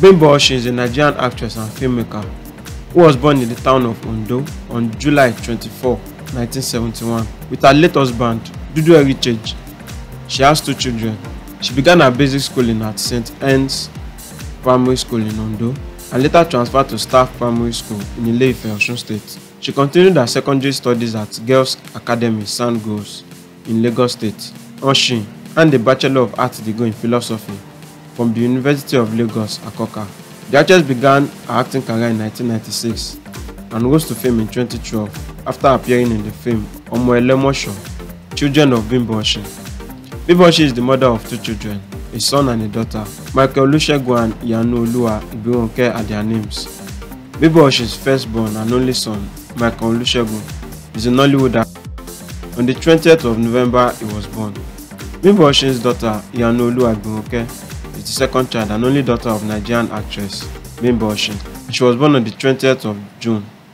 Bimbo Oshin is a Nigerian actress and filmmaker who was born in the town of Ondo on July 24, 1971 with her late husband, Dudu Heritage. She has 2 children. She began her basic schooling at St. Anne's Primary School in Ondo and later transferred to Staff Primary School in Ile-Ife, Osun State. She continued her secondary studies at Girls Academy Sandgroves in Lagos State. Oshin earned a Bachelor of Arts degree in Philosophy from the University of Lagos, Akoka. The actress began her acting career in 1996 and rose to fame in 2012 after appearing in the film Omo Elemosho, Children of Bimbo Oshin. Bimbo Oshin is the mother of 2 children, a son and a daughter. Michael Olusegun and Iyanu Oluwa Ibironke are their names. Bimbo Oshin's firstborn and only son, Michael Olusegun, is a Nollywood actor. On the 20th of November, he was born. Bimbo Oshin's daughter, Iyanu Oluwa Ibironke, is the second child and only daughter of Nigerian actress Bimbo Oshin. She was born on the 20th of June